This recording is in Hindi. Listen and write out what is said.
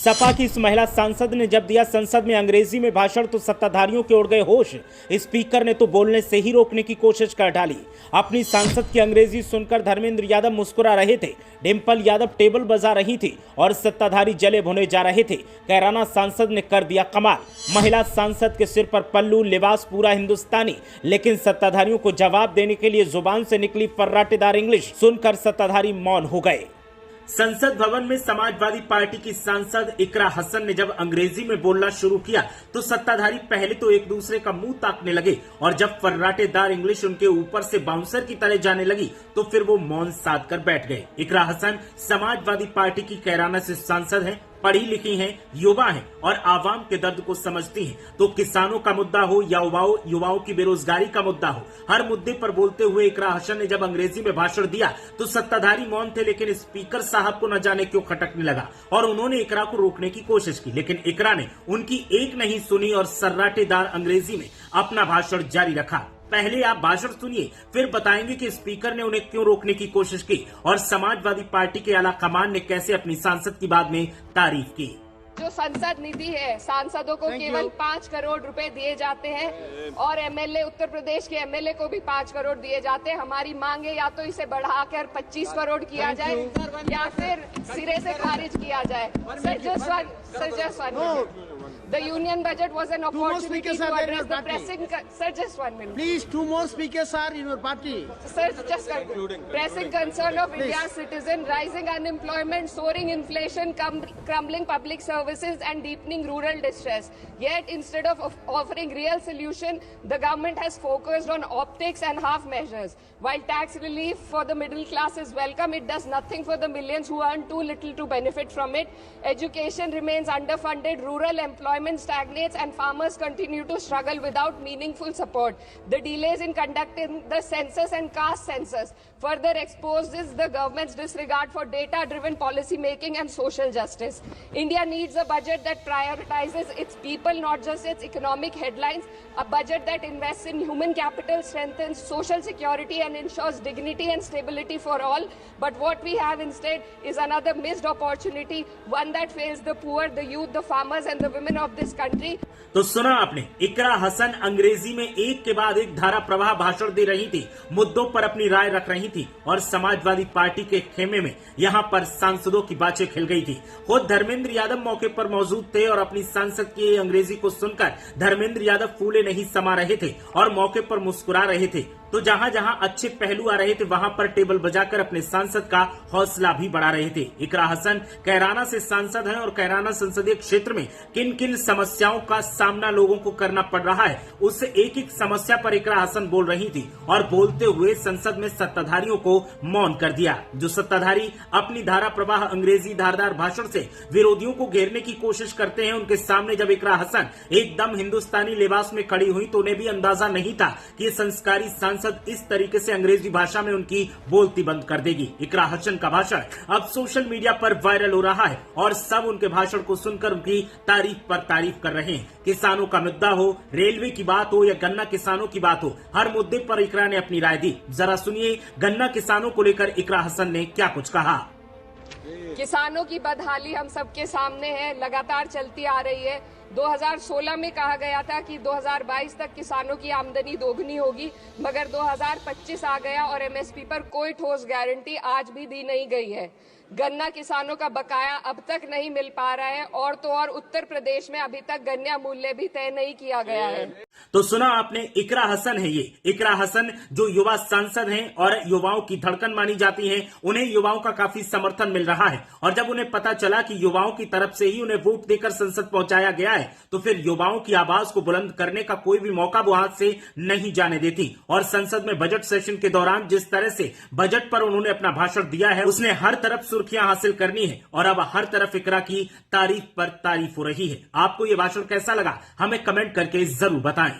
सपा की इस महिला सांसद ने जब दिया संसद में अंग्रेजी में भाषण तो सत्ताधारियों के उड़ गए होश। स्पीकर ने तो बोलने से ही रोकने की कोशिश कर डाली। अपनी सांसद की अंग्रेजी सुनकर धर्मेंद्र यादव मुस्कुरा रहे थे, डिंपल यादव टेबल बजा रही थी और सत्ताधारी जले भुने जा रहे थे। कैराना सांसद ने कर दिया कमाल। महिला सांसद के सिर पर पल्लू, लिबास पूरा हिंदुस्तानी, लेकिन सत्ताधारियों को जवाब देने के लिए जुबान से निकली फर्राटेदार इंग्लिश सुनकर सत्ताधारी मौन हो गए। संसद भवन में समाजवादी पार्टी की सांसद इकरा हसन ने जब अंग्रेजी में बोलना शुरू किया तो सत्ताधारी पहले तो एक दूसरे का मुंह ताकने लगे और जब फर्राटेदार इंग्लिश उनके ऊपर से बाउंसर की तरह जाने लगी तो फिर वो मौन साध कर बैठ गए। इकरा हसन समाजवादी पार्टी की कैराना से सांसद हैं, पढ़ी लिखी हैं, युवा हैं और आवाम के दर्द को समझती हैं। तो किसानों का मुद्दा हो या युवाओं की बेरोजगारी का मुद्दा हो, हर मुद्दे पर बोलते हुए इकरा हसन ने जब अंग्रेजी में भाषण दिया तो सत्ताधारी मौन थे, लेकिन स्पीकर साहब को न जाने क्यों खटकने लगा और उन्होंने इकरा को रोकने की कोशिश की, लेकिन इकरा ने उनकी एक नहीं सुनी और सर्राटेदार अंग्रेजी में अपना भाषण जारी रखा। पहले आप भाषण सुनिए, फिर बताएंगे कि स्पीकर ने उन्हें क्यों रोकने की कोशिश की और समाजवादी पार्टी के आला कमान ने कैसे अपनी सांसद की बाद में तारीफ की। जो संसद निधि है, सांसदों को केवल 5 करोड़ रुपए दिए जाते हैं और एमएलए, उत्तर प्रदेश के एमएलए को भी 5 करोड़ दिए जाते हैं। हमारी मांग है या तो इसे बढ़ाकर 25 करोड़ किया जाए या फिर सिरे से खारिज किया जाए। Sir, just one minute. The union budget was an opportunity to address the pressing. Sir, just 1 minute. Please, 2 more speakers are in your party. Sir, just pressing concern of India's citizen, rising unemployment, soaring inflation, crumbling public services, and deepening rural distress. Yet, instead of offering real solution, the government has focused on optics and half measures. While tax relief for the middle class is welcome, it does nothing for the millions who earn too little to benefit from it. Education remains underfunded, rural employment stagnates, and farmers continue to struggle without meaningful support. The delays in conducting the census and caste census further exposes the government's disregard for data-driven policy making and social justice. India needs a budget that prioritizes its people, not just its economic headlines, a budget that invests in human capital, strengthens social security, and ensures dignity and stability for all. But what we have instead is another missed opportunity, one that fails the poor, the youth, the farmers, and the women of this country. तो सुना आपने, इकरा हसन अंग्रेजी में एक के बाद एक धारा प्रवाह भाषण दे रही थी, मुद्दों पर अपनी राय रख रही थी और समाजवादी पार्टी के खेमे में यहां पर सांसदों की बातें खिल गई थी। खुद धर्मेंद्र यादव मौके पर मौजूद थे और अपनी सांसद की अंग्रेजी को सुनकर धर्मेंद्र यादव फूले नहीं समा रहे थे और मौके पर मुस्कुरा रहे थे। तो जहां जहां अच्छे पहलू आ रहे थे वहां पर टेबल बजाकर अपने सांसद का हौसला भी बढ़ा रहे थे। इकरा हसन कैराना से सांसद हैं और कैराना संसदीय क्षेत्र में किन किन समस्याओं का सामना लोगों को करना पड़ रहा है, उससे एक एक समस्या पर इकरा हसन बोल रही थी और बोलते हुए संसद में सत्ताधारियों को मौन कर दिया। जो सत्ताधारी अपनी धारा प्रवाह अंग्रेजी धारदार भाषण से विरोधियों को घेरने की कोशिश करते हैं, उनके सामने जब इकरा हसन एकदम हिंदुस्तानी लिबास में खड़ी हुई तो उन्हें भी अंदाजा नहीं था कि ये संस्कारी सांसद इस तरीके से अंग्रेजी भाषा में उनकी बोलती बंद कर देगी। इकरा हसन का भाषण अब सोशल मीडिया पर वायरल हो रहा है और सब उनके भाषण को सुनकर उनकी तारीफ पर तारीफ कर रहे हैं। किसानों का मुद्दा हो, रेलवे की बात हो या गन्ना किसानों की बात हो, हर मुद्दे पर इकरा ने अपनी राय दी। जरा सुनिए गन्ना किसानों को लेकर इकरा हसन ने क्या कुछ कहा। किसानों की बदहाली हम सबके सामने है, लगातार चलती आ रही है। 2016 में कहा गया था कि 2022 तक किसानों की आमदनी दोगुनी होगी, मगर 2025 आ गया और एमएसपी पर कोई ठोस गारंटी आज भी दी नहीं गई है। गन्ना किसानों का बकाया अब तक नहीं मिल पा रहा है और तो और उत्तर प्रदेश में अभी तक गन्ना मूल्य भी तय नहीं किया गया है। तो सुना आपने, इकरा हसन है ये। इकरा हसन जो युवा सांसद हैं और युवाओं की धड़कन मानी जाती हैं, उन्हें युवाओं का काफी समर्थन मिल रहा है और जब उन्हें पता चला कि युवाओं की तरफ से ही उन्हें वोट देकर संसद पहुंचाया गया है तो फिर युवाओं की आवाज को बुलंद करने का कोई भी मौका वो हाथ से नहीं जाने देती। और संसद में बजट सेशन के दौरान जिस तरह से बजट पर उन्होंने अपना भाषण दिया है, उसने हर तरफ सुर्खियां हासिल करनी है और अब हर तरफ इकरा की तारीफ पर तारीफ हो रही है। आपको ये भाषण कैसा लगा हमें कमेंट करके जरूर बताएं।